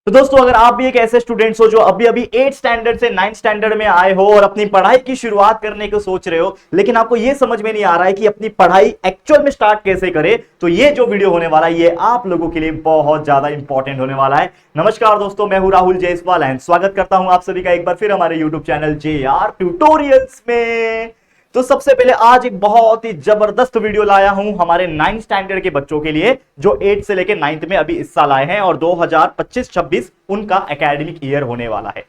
तो दोस्तों, अगर आप भी एक ऐसे स्टूडेंट्स हो जो अभी अभी 8 स्टैंडर्ड से 9 स्टैंडर्ड में आए हो और अपनी पढ़ाई की शुरुआत करने को सोच रहे हो, लेकिन आपको यह समझ में नहीं आ रहा है कि अपनी पढ़ाई एक्चुअल में स्टार्ट कैसे करें, तो ये जो वीडियो होने वाला है ये आप लोगों के लिए बहुत ज्यादा इंपॉर्टेंट होने वाला है। नमस्कार दोस्तों, मैं हूं राहुल जायसवाल एंड स्वागत करता हूं आप सभी का एक बार फिर हमारे यूट्यूब चैनल JR ट्यूटोरियल्स में। तो सबसे पहले आज एक बहुत ही जबरदस्त वीडियो लाया हूं हमारे 9 स्टैंडर्ड के बच्चों के लिए जो 8 से लेकर 9th में अभी इस साल आए हैं और 2025-26 उनका एकेडमिक ईयर होने वाला है।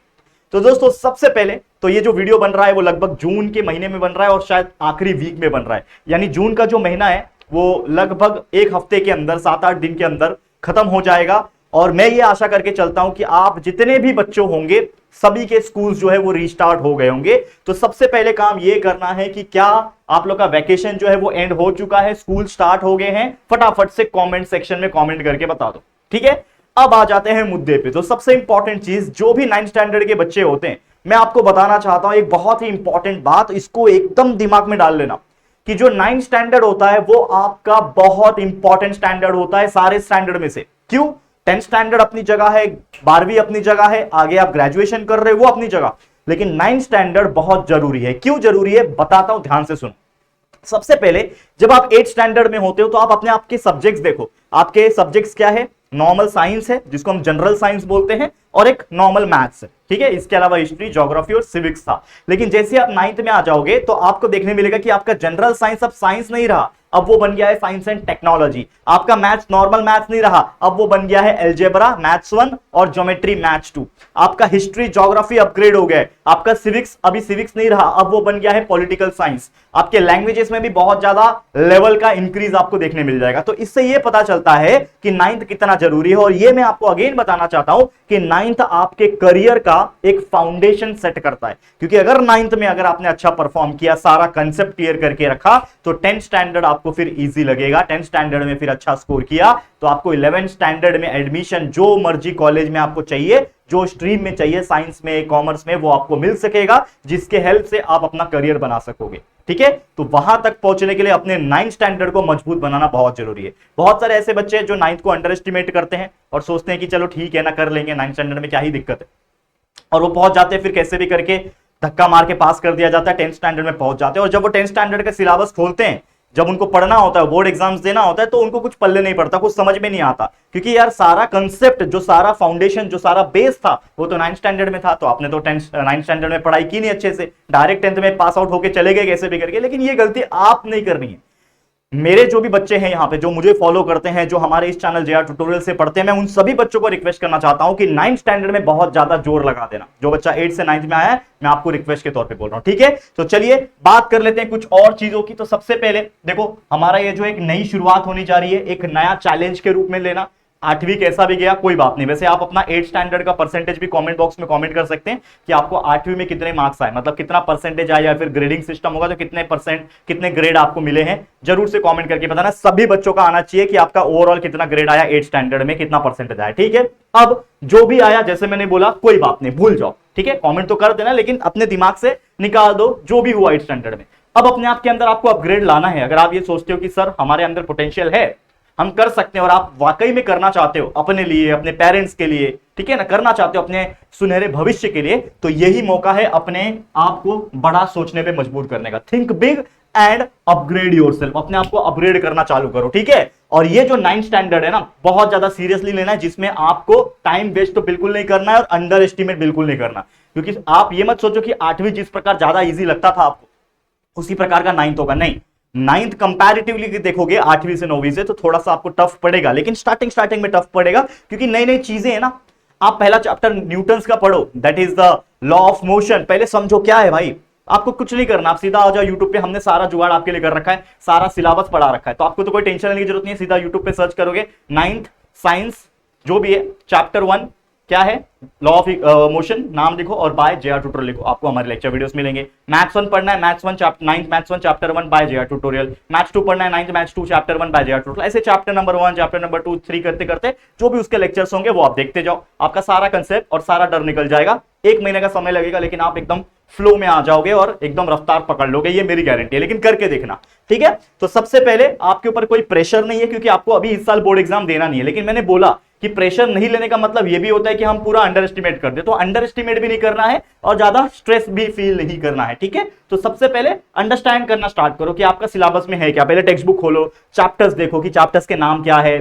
तो दोस्तों, सबसे पहले तो ये जो वीडियो बन रहा है वो लगभग जून के महीने में बन रहा है और शायद आखिरी वीक में बन रहा है, यानी जून का जो महीना है वो लगभग एक हफ्ते के अंदर 7-8 दिन के अंदर खत्म हो जाएगा। और मैं ये आशा करके चलता हूं कि आप जितने भी बच्चे होंगे सभी के स्कूल जो है वो रीस्टार्ट हो गए होंगे। तो सबसे पहले काम ये करना है कि क्या आप लोग का वैकेशन जो है वो एंड हो चुका है, स्कूल स्टार्ट हो गए हैं, फटाफट से कमेंट सेक्शन में कमेंट करके बता दो, ठीक है। अब आ जाते हैं मुद्दे पे। तो सबसे इंपॉर्टेंट चीज, जो भी 9 स्टैंडर्ड के बच्चे होते हैं, मैं आपको बताना चाहता हूं एक बहुत ही इंपॉर्टेंट बात, इसको एकदम दिमाग में डाल लेना कि जो 9 स्टैंडर्ड होता है वो आपका बहुत इंपॉर्टेंट स्टैंडर्ड होता है सारे स्टैंडर्ड में से। क्यों? 10th स्टैंडर्ड अपनी जगह है, 12वीं अपनी जगह है, आगे आप ग्रेजुएशन कर रहे हो वो अपनी जगह, लेकिन 9th स्टैंडर्ड बहुत जरूरी है। क्यों जरूरी है बताता हूं, ध्यान से सुनो। सबसे पहले जब आप 8th स्टैंडर्ड में होते हो तो आप अपने आपके सब्जेक्ट्स देखो। आपके सब्जेक्ट्स क्या है? नॉर्मल साइंस है जिसको हम जनरल साइंस बोलते हैं, और एक नॉर्मल मैथ्स है, ठीक है। इसके अलावा हिस्ट्री, ज्योग्राफी और सिविक्स था। लेकिन जैसे आप 9th में आ जाओगे तो आपको देखने मिलेगा कि आपका जनरल साइंस अब साइंस नहीं रहा, अब वो बन गया है साइंस एंड टेक्नोलॉजी। आपका मैथ्स नॉर्मल मैथ्स नहीं रहा, अब वो बन गया है अलजेब्रा मैथ्स 1 और ज्योमेट्री मैथ्स 2। आपका हिस्ट्री ज्योग्राफी अपग्रेड हो गया। आपका सिविक्स अभी सिविक्स नहीं रहा, अब वो बन गया है पॉलिटिकल साइंस। आपके लैंग्वेजेस में भी बहुत ज्यादा लेवल का इंक्रीज आपको देखने मिल जाएगा। तो इससे ये पता चलता है कि 9th कितना जरूरी है। और ये मैं आपको अगेन बताना चाहता हूं कि 9th आपके करियर का एक फाउंडेशन सेट करता है, क्योंकि अगर 9th में अगर आपने अच्छा परफॉर्म किया, सारा कंसेप्ट क्लियर करके रखा, तो 10th स्टैंडर्ड आपको फिर इजी लगेगा। 10th स्टैंडर्ड में फिर अच्छा स्कोर किया तो आपको 11th स्टैंडर्ड में एडमिशन जो मर्जी कॉलेज में आपको चाहिए, जो स्ट्रीम में चाहिए, साइंस में, कॉमर्स में, वो आपको मिल सकेगा, जिसके हेल्प से आप अपना करियर बना सकोगे, ठीक है। तो वहां तक पहुंचने के लिए अपने 9th स्टैंडर्ड को मजबूत बनाना बहुत जरूरी है। बहुत सारे ऐसे बच्चे हैं जो 9th को अंडर एस्टिमेट करते हैं और सोचते हैं कि चलो ठीक है ना, कर लेंगे, 9th स्टैंडर्ड में क्या ही दिक्कत है, और वो पहुंच जाते हैं, फिर कैसे भी करके धक्का मार के पास कर दिया जाता है, 10th स्टैंडर्ड में पहुंच जाते हैं। और जब वो 10th स्टैंडर्ड का सिलेबस खोलते हैं, जब उनको पढ़ना होता है, बोर्ड एग्जाम्स देना होता है, तो उनको कुछ पल्ले नहीं पड़ता, कुछ समझ में नहीं आता, क्योंकि यार सारा कंसेप्ट, जो सारा फाउंडेशन, जो सारा बेस था, वो तो 9th स्टैंडर्ड में था। तो आपने तो 9th स्टैंडर्ड में पढ़ाई की नहीं अच्छे से, डायरेक्ट 10th में पास आउट होकर चले गए कैसे भी करके। लेकिन ये गलती आप नहीं करनी है। मेरे जो भी बच्चे हैं यहाँ पे, जो मुझे फॉलो करते हैं, जो हमारे इस चैनल JR ट्यूटोरियल से पढ़ते हैं, मैं उन सभी बच्चों को रिक्वेस्ट करना चाहता हूं कि 9th स्टैंडर्ड में बहुत ज्यादा जोर लगा देना। जो बच्चा 8 से 9th में आया है, मैं आपको रिक्वेस्ट के तौर पे बोल रहा हूं, ठीक है। तो चलिए बात कर लेते हैं कुछ और चीजों की। तो सबसे पहले देखो, हमारा ये जो एक नई शुरुआत होने जा रही है, एक नया चैलेंज के रूप में लेना। 8वीं कैसा भी गया कोई बात नहीं। वैसे आप अपना 8th स्टैंडर्ड का परसेंटेज भी कमेंट बॉक्स में कमेंट कर सकते हैं कि आपको 8वीं में कितने मार्क्स आए, मतलब कितना परसेंटेज आया, या फिर ग्रेडिंग सिस्टम होगा तो कितने परसेंट, कितने ग्रेड आपको मिले हैं, जरूर से कमेंट करके बताना। सभी बच्चों का आना चाहिए कि आपका ओवरऑल कितना ग्रेड आया, 8th स्टैंडर्ड में कितना परसेंटेज आया, ठीक है। अब जो भी आया, जैसे मैंने बोला, कोई बात नहीं, भूल जाओ, ठीक है। कमेंट तो कर देना, लेकिन अपने दिमाग से निकाल दो जो भी हुआ 8th स्टैंडर्ड में। अब अपने आप के अंदर आपको अपग्रेड लाना है। अगर आप ये सोचते हो कि सर हमारे अंदर पोटेंशियल है, हम कर सकते हैं, और आप वाकई में करना चाहते हो अपने लिए, अपने पेरेंट्स के लिए, ठीक है ना, करना चाहते हो अपने सुनहरे भविष्य के लिए, तो यही मौका है अपने आप को बड़ा सोचने पे मजबूर करने का। Think big and upgrade yourself. अपने आप को अपग्रेड करना चालू करो, ठीक है। और ये जो 9th स्टैंडर्ड है ना, बहुत ज्यादा सीरियसली लेना है, जिसमें आपको टाइम वेस्ट तो बिल्कुल नहीं करना है और अंडर एस्टिमेट बिल्कुल नहीं करना, क्योंकि आप ये मत सोचो कि 8वीं जिस प्रकार ज्यादा ईजी लगता था आपको, उसी प्रकार का 9th होगा। नहीं, 9th कंपैरेटिवली देखोगे 8वीं से 9वीं से, तो थोड़ा सा आपको टफ पड़ेगा, लेकिन स्टार्टिंग में टफ पड़ेगा, क्योंकि नई नई चीजें है ना। आप पहला चैप्टर न्यूटन्स का पढ़ो, that is the law of motion. पहले समझो क्या है भाई, आपको कुछ नहीं करना, आप सीधा आ जाओ यूट्यूब पे, हमने सारा जुगाड़ आपके लिए कर रखा है, सारा सिलेबस पढ़ा रखा है, तो आपको तो कोई टेंशन लेने की जरूरत नहीं है। सीधा यूट्यूब पे सर्च करोगे 9th साइंस जो भी है, चैप्टर 1 क्या है, लॉ ऑफ मोशन, नाम लिखो और बाय JR ट्यूटोरियल लिखो, आपको हमारे लेक्चर वीडियोस मिलेंगे। मैथ्स 1 पढ़ना है, maths 1 chapter 9th maths 1 chapter 1 by JR tutorial. Maths 2 पढ़ना है, 9th maths 2 chapter 1 by JR tutorial. ऐसे चैप्टर नंबर 1, चैप्टर नंबर 2, 3 करते करते जो भी उसके लेक्चर्स होंगे वो आप देखते जाओ। आपका सारा कंसेप्ट और सारा डर निकल जाएगा। 1 महीने का समय लगेगा, लेकिन आप एकदम फ्लो में आ जाओगे और एकदम रफ्तार पकड़ लोगे, ये मेरी गारंटी है। लेकिन करके देखना, ठीक है। तो सबसे पहले आपके ऊपर कोई प्रेशर नहीं है, क्योंकि आपको अभी इस साल बोर्ड एग्जाम देना नहीं है। लेकिन मैंने बोला कि प्रेशर नहीं लेने का मतलब ये भी होता है कि हम पूरा अंडर एस्टिमेट कर दे, तो अंडर एस्टिमेट भी नहीं करना है और ज्यादा स्ट्रेस भी फील नहीं करना है, ठीक है। तो सबसे पहले अंडरस्टैंड करना स्टार्ट करो कि आपका सिलेबस में है क्या। पहले टेक्स्ट बुक खोलो, चैप्टर्स देखो कि चैप्टर्स के नाम क्या है,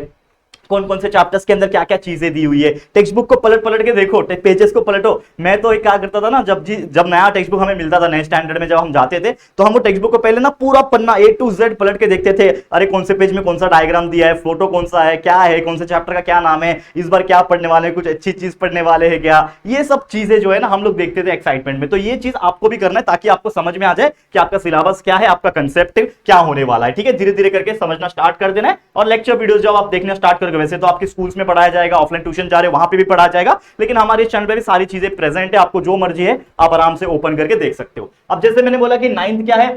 कौन कौन से चैप्टर्स के अंदर क्या क्या चीजें दी हुई है। टेक्स्ट बुक को पलट पलट के देखो, पेजेस को पलटो। मैं तो एक क्या करता था ना, जब नया टेक्स्ट बुक हमें मिलता था नए स्टैंडर्ड में जब हम जाते थे, तो हम वो टेक्स्ट बुक को पहले ना पूरा पन्ना A to Z पलट के देखते थे। अरे कौन से पेज में कौन सा डायग्राम दिया है, फोटो कौन सा है, क्या है, कौन से चैप्टर का क्या नाम है, इस बार क्या पढ़ने वाले हैं, कुछ अच्छी चीज पढ़ने वाले हैं क्या, ये सब चीजें जो है ना हम लोग देखते थे एक्साइटमेंट में। तो ये चीज आपको भी करना है ताकि आपको समझ में आ जाए कि आपका सिलेबस क्या है, आपका कंसेप्ट क्या होने वाला है, ठीक है। धीरे धीरे करके समझना स्टार्ट कर देना है। और लेक्चर वीडियोस जब आप देखना स्टार्ट करोगे, वैसे तो आपके स्कूल्स में पढ़ाया जाएगा, ऑफलाइन ट्यूशन जा रहे हो वहां पे भी पढ़ाया जाएगा, लेकिन हमारे चैनल पे भी सारी चीजें प्रेजेंट है। आपको जो मर्जी है आप आराम से ओपन करके देख सकते हो। अब जैसे मैंने बोला कि 9th क्या है,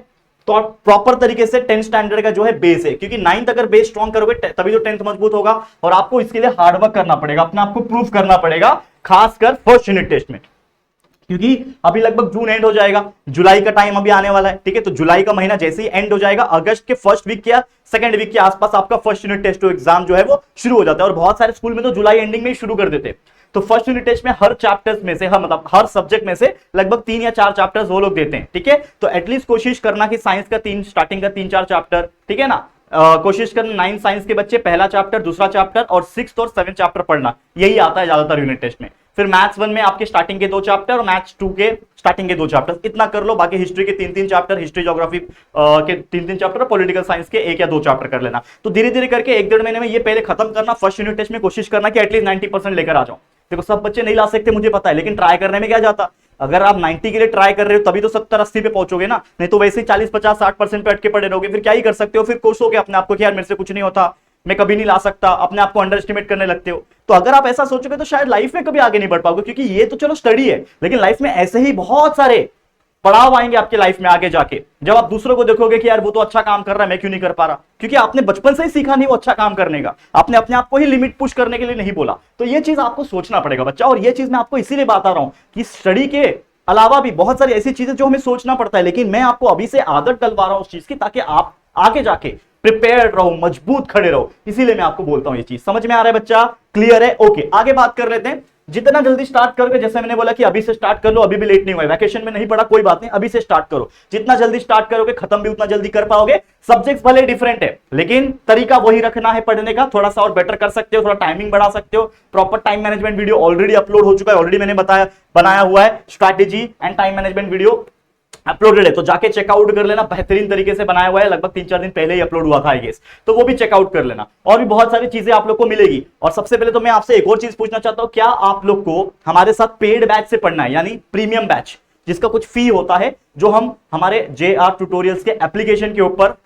तो प्रॉपर तरीके से 10th स्टैंडर्ड का जो है बेस है, क्योंकि 9th अगर बेस स्ट्रॉन्ग करोगे तभी तो 10th मजबूत होगा। और आपको इसके लिए हार्डवर्क करना पड़ेगा, अपने आपको प्रूफ करना पड़ेगा, खासकर फर्स्ट यूनिट टेस्ट में, क्योंकि अभी लगभग जून एंड हो जाएगा, जुलाई का टाइम अभी आने वाला है, ठीक है। तो जुलाई का महीना जैसे ही एंड हो जाएगा, अगस्त के फर्स्ट वीक या सेकंड वीक के आसपास आपका फर्स्ट यूनिट टेस्ट एग्जाम जो है वो शुरू हो जाता है। और बहुत सारे स्कूल में तो जुलाई एंडिंग में ही शुरू कर देते। तो फर्स्ट यूनिट टेस्ट में हर चैप्टर्स में से, मतलब हर सब्जेक्ट में से लगभग 3 या 4 चैप्टर्स वो लोग देते हैं, ठीक है। तो एटलीस्ट कोशिश करना कि साइंस का स्टार्टिंग का 3-4 चैप्टर, ठीक है ना। कोशिश करना 9 साइंस के बच्चे पहला चैप्टर, दूसरा चैप्टर और 6th और 7th चैप्टर पढ़ना, यही आता है ज्यादातर यूनिट टेस्ट में। फिर मैथ्स 1 में आपके स्टार्टिंग के 2 चैप्टर और मैथ्स 2 के स्टार्टिंग के 2 चैप्टर, इतना कर लो। बाकी हिस्ट्री के 3-3 चैप्टर, हिस्ट्री ज्योग्राफी के 3-3 चैप्टर, पॉलिटिकल साइंस के 1 या 2 चैप्टर कर लेना। तो धीरे धीरे करके 1-1.5 महीने में ये पहले खत्म करना। फर्स्ट यूनिट टेस्ट में कोशिश करना कि एटलीस्ट 90% लेकर आ जाओ। देखो सब बच्चे नहीं ला सकते मुझे पता है, लेकिन ट्राई करने में क्या जाता। अगर आप 90 के लिए ट्राई कर रहे हो तभी तो 70-80 पे पहुंचोगे ना, नहीं तो वैसे ही 40-50-60% पे अटके पड़े रहोगे। फिर क्या ही कर सकते हो, फिर कोसोगे अपने आपको कि यार मेरे से कुछ नहीं होता, मैं कभी नहीं ला सकता, अपने आप को अंडर एस्टिमेट करने लगते हो। तो अगर आप ऐसा सोचोगे तो शायद लाइफ में कभी आगे नहीं बढ़ पाओगे, क्योंकि ये तो चलो स्टडी है, लेकिन लाइफ में ऐसे ही बहुत सारे पड़ाव आएंगे आपके लाइफ में आगे जाके, जब आप दूसरों को देखोगे कि यार वो तो अच्छा काम कर रहा है, मैं क्यों नहीं कर पा रहा, क्योंकि आपने बचपन से ही सीखा नहीं वो अच्छा काम करने का। आपने अपने आप को ही लिमिट पुश करने के लिए नहीं बोला। तो ये चीज आपको सोचना पड़ेगा बच्चा। और ये चीज मैं आपको इसीलिए बता रहा हूं कि स्टडी के अलावा भी बहुत सारी ऐसी चीजें जो हमें सोचना पड़ता है, लेकिन मैं आपको अभी से आदत डलवा रहा हूं उस चीज की, ताकि आप आगे जाके प्रिपेयर्ड रहो, मजबूत खड़े रहो। इसीलिए मैं आपको बोलता हूं ये चीज। समझ में आ रहा है बच्चा? क्लियर है? ओके, आगे बात कर लेते हैं। जितना जल्दी स्टार्ट करोगे, जैसे मैंने बोला कि अभी से स्टार्ट कर लो, अभी भी लेट नहीं हुआ है, वैकेशन में नहीं पड़ा कोई बात नहीं, अभी से स्टार्ट करो। जितना जल्दी स्टार्ट करोगे खत्म भी उतना जल्दी कर पाओगे। सब्जेक्ट्स भले डिफरेंट है, लेकिन तरीका वही रखना है पढ़ने का। थोड़ा सा और बेटर कर सकते हो, थोड़ा टाइमिंग बढ़ा सकते हो। Proper time management video already upload हो चुका है, ऑलरेडी मैंने बनाया हुआ है। Strategy and time management video uploaded है, तो जाके चेकआउट कर लेना। बेहतरीन तरीके से बनाया हुआ है, लगभग 3-4 दिन पहले ही अपलोड हुआ था आई गेस, तो वो भी चेकआउट कर लेना। और भी बहुत सारी चीजें आप लोग को मिलेगी। और सबसे पहले तो मैं आपसे एक और चीज पूछना चाहता हूं, क्या आप लोग को हमारे साथ पेड बैच से पढ़ना है, यानी प्रीमियम बैच, जिसका कुछ फी होता है, जो हम हमारे JR ट्यूटोरियल्स के एप्लीकेशन के ऊपर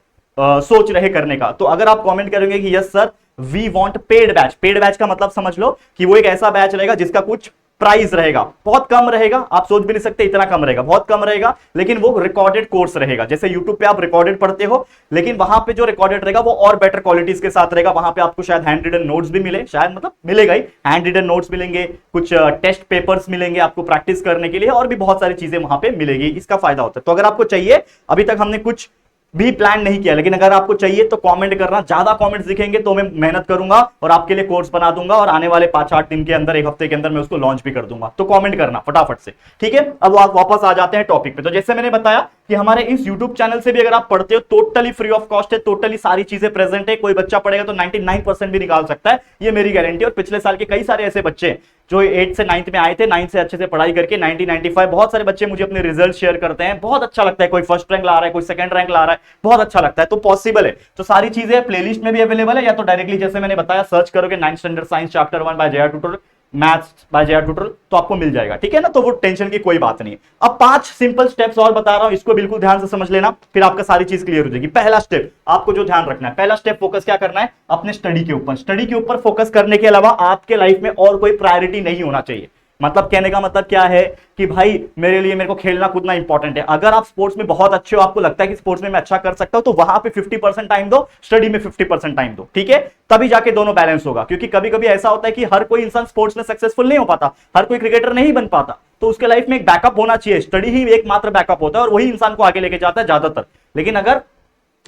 सोच रहे करने का। तो अगर आप कमेंट करेंगे कि yes sir we want paid batch, paid batch का मतलब समझ लो कि वो एक ऐसा बैच रहेगा जिसका कुछ प्राइस रहेगा, बहुत कम रहेगा, आप सोच भी नहीं सकते इतना कम रहेगा, बहुत कम रहेगा, लेकिन वो रिकॉर्डेड कोर्स रहेगा। जैसे YouTube पे आप रिकॉर्डेड पढ़ते हो, लेकिन वहां पे जो रिकॉर्डेड रहेगा वो और बेटर क्वालिटीज के साथ रहेगा। वहां पे आपको शायद हैंड रिटन नोट्स भी मिले, शायद मतलब मिलेगा ही, हैंड रिटन नोट्स मिलेंगे, कुछ टेस्ट पेपर्स मिलेंगे आपको प्रैक्टिस करने के लिए, और भी बहुत सारी चीजें वहां पे मिलेगी। इसका फायदा होता है। तो अगर आपको चाहिए, अभी तक हमने कुछ भी प्लान नहीं किया, लेकिन अगर आपको चाहिए तो कमेंट करना। ज्यादा कमेंट्स दिखेंगे तो मैं मेहनत करूंगा और आपके लिए कोर्स बना दूंगा, और आने वाले 5-8 दिन के अंदर, 1 हफ्ते के अंदर मैं उसको लॉन्च भी कर दूंगा। तो कमेंट करना फटाफट से, ठीक है। अब आप वापस आ जाते हैं टॉपिक पे। तो जैसे मैंने बताया कि हमारे इस YouTube चैनल से भी अगर आप पढ़ते हो, टोटली फ्री ऑफ कॉस्ट है, टोटली सारी चीजें प्रेजेंट है। कोई बच्चा पढ़ेगा तो 99% भी निकाल सकता है, ये मेरी गारंटी। और पिछले साल के कई सारे ऐसे बच्चे जो 8 से 9th में आए थे, 9th से अच्छे से पढ़ाई करके 90-95, बहुत सारे बच्चे मुझे अपने रिजल्ट शेयर करते हैं, बहुत अच्छा लगता है। कोई फर्स्ट रैंक ला रहा है, कोई सेकंड रैंक ला रहा है, बहुत अच्छा लगता है। तो पॉसिबल है। तो सारी चीजें प्लेलिस्ट में भी अवेलेबल है, या तो डायरेक्टली जैसे मैंने बताया सर्च करोगे 9th standard science chapter 1 by JR tutorial, maths by JR tutorial, तो आपको मिल जाएगा, ठीक है ना। तो वो टेंशन की कोई बात नहीं है। अब 5 सिंपल स्टेप्स और बता रहा हूं, इसको बिल्कुल ध्यान से समझ लेना, फिर आपका सारी चीज क्लियर हो जाएगी। पहला स्टेप आपको जो ध्यान रखना है, पहला स्टेप फोकस क्या करना है, अपने स्टडी के ऊपर। स्टडी के ऊपर फोकस करने के अलावा आपके लाइफ में और कोई प्रायोरिटी नहीं होना चाहिए। मतलब कहने का मतलब क्या है कि भाई मेरे को खेलना कूदना इंपॉर्टेंट है। अगर आप स्पोर्ट्स में बहुत अच्छे हो, आपको लगता है कि स्पोर्ट्स में मैं अच्छा कर सकता हूं, तो वहां पे 50% टाइम दो, स्टडी में 50% टाइम दो, ठीक है। तभी जाके दोनों बैलेंस होगा। क्योंकि कभी कभी ऐसा होता है कि हर कोई इंसान स्पोर्ट्स में सक्सेसफुल नहीं हो पाता, हर कोई क्रिकेटर नहीं बन पाता, तो उसके लाइफ में एक बैकअप होना चाहिए। स्टडी ही एकमात्र बैकअप होता है और वही इंसान को आगे लेके जाता है ज्यादातर। लेकिन अगर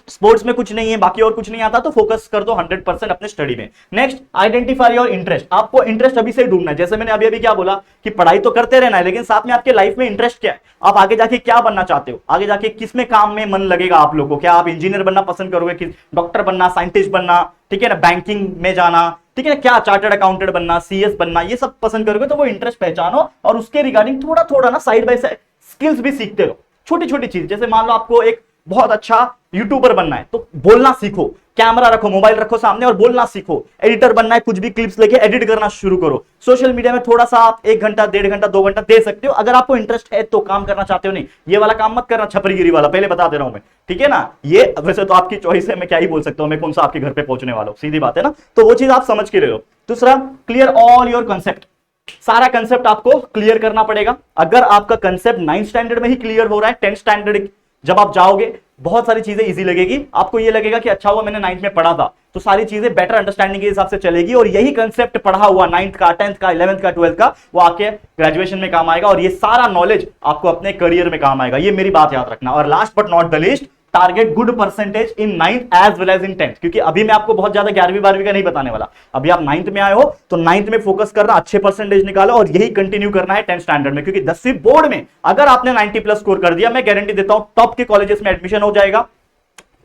स्पोर्ट्स में कुछ नहीं है, बाकी और कुछ नहीं आता, तो फोकस कर दो 100% अपने स्टडी में। Next, identify your interest. आपको इंटरेस्ट अभी से ढूंढना है। जैसे मैंने अभी अभी क्या बोला कि पढ़ाई तो करते रहना है, लेकिन साथ में आपके लाइफ में इंटरेस्ट क्या है, आप आगे जाके क्या बनना चाहते हो, आगे जाके किस में काम में मन लगेगा आप लोगों को। क्या आप इंजीनियर बनना पसंद करोगे, कि डॉक्टर बनना, साइंटिस्ट बनना, ठीक है ना, बैंकिंग में जाना, ठीक है ना, क्या चार्टर्ड अकाउंटेंट बनना, सीएस बनना, ये सब पसंद करोगे तो वो इंटरेस्ट पहचानो और उसके रिगार्डिंग थोड़ा थोड़ा ना साइड बाय साइड स्किल्स भी सीखते रहो। छोटी छोटी चीज, जैसे मान लो आपको एक बहुत अच्छा यूट्यूबर बनना है तो बोलना सीखो, कैमरा रखो, मोबाइल रखो सामने और बोलना सीखो। एडिटर बनना है, कुछ भी क्लिप्स लेके एडिट करना शुरू करो। सोशल मीडिया में थोड़ा सा आप 1 घंटा, 1.5 घंटा, 2 घंटा दे सकते हो अगर आपको इंटरेस्ट है तो। काम करना चाहते हो नहीं, ये वाला काम मत करना, छपरीगिरी वाला, पहले बता दे रहा हूं मैं, ठीक है ना। ये वैसे तो आपकी चॉइस है, मैं क्या ही बोल सकता हूं, मैं कौन सा आपके घर पे पहुंचने वाला हूं, सीधी बात है ना। तो वो चीज आप समझ के ले लो। दूसरा, क्लियर ऑल योर कंसेप्ट। सारा कंसेप्ट आपको क्लियर करना पड़ेगा। अगर आपका कंसेप्ट 9th स्टैंडर्ड में ही क्लियर हो रहा है, 10th स्टैंडर्ड जब आप जाओगे बहुत सारी चीजें इजी लगेगी आपको। ये लगेगा कि अच्छा हुआ मैंने 9th में पढ़ा था, तो सारी चीजें बेटर अंडरस्टैंडिंग के हिसाब से चलेगी। और यही कंसेप्ट पढ़ा हुआ 9th का, 10th का, 11th का, 12th का, वो आके ग्रेजुएशन में काम आएगा और ये सारा नॉलेज आपको अपने करियर में काम आएगा। ये मेरी बात याद रखना। और last but not the least, target good percentage in 9th as well as in 10th। क्योंकि अभी मैं आपको बहुत ज्यादा 11वीं 12वीं का नहीं बताने वाला। अभी आप 9th में आए हो तो 9th में फोकस करना, अच्छे परसेंटेज निकालो और यही कंटिन्यू करना है 10th स्टैंडर्ड में। क्योंकि 10वीं बोर्ड में अगर आपने 90+ स्कोर कर दिया, मैं गारंटी देता हूं टॉप के कॉलेजेस में एडमिशन हो जाएगा,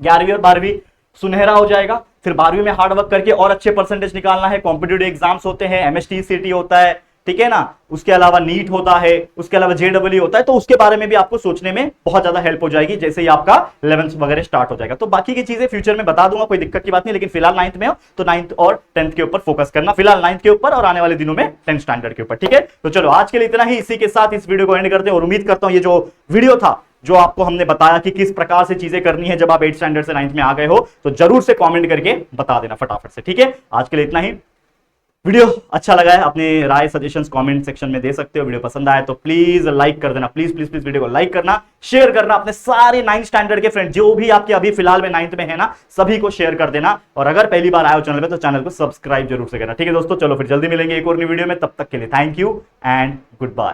11वीं और 12वीं सुनहरा हो जाएगा। फिर 12वीं में हार्ड वर्क करके और अच्छे परसेंटेज निकालना है। कॉम्पिटिटिव एग्जाम्स होते हैं, एमएसटी होता है, ठीक है ना, उसके अलावा नीट होता है, उसके अलावा जेडब्ल्यू होता है। तो उसके बारे में भी आपको सोचने में बहुत ज्यादा हेल्प हो जाएगी जैसे ही आपका 11th वगैरह स्टार्ट हो जाएगा। तो बाकी की चीजें फ्यूचर में बता दूंगा, कोई दिक्कत की बात नहीं। लेकिन फिलहाल 9th में हो तो 9th और 10th के ऊपर फोकस करना, फिलहाल 9th के ऊपर और आने वाले दिनों में 10th स्टैंडर्ड के ऊपर, ठीक है। तो चलो आज के लिए इतना ही। इसी के साथ इस वीडियो को एंड करते हैं और उम्मीद करता हूं ये जो वीडियो था, जो आपको हमने बताया कि किस प्रकार से चीजें करनी है जब आप 8th स्टैंडर्ड से 9th में आ गए हो, तो जरूर से कमेंट करके बता देना फटाफट से, ठीक है। आज के लिए इतना ही। वीडियो अच्छा लगा है, अपने राय सजेशंस कमेंट सेक्शन में दे सकते हो। वीडियो पसंद आए तो प्लीज लाइक कर देना, प्लीज प्लीज प्लीज वीडियो को लाइक करना, शेयर करना अपने सारे 9th स्टैंडर्ड के फ्रेंड जो भी आपके अभी फिलहाल में 9th में है ना, सभी को शेयर कर देना। और अगर पहली बार आए हो चैनल पे तो चैनल को सब्सक्राइब जरूर से करना, ठीक है दोस्तों। चलो फिर जल्दी मिलेंगे एक और नई वीडियो में, तब तक के लिए thank you and good bye.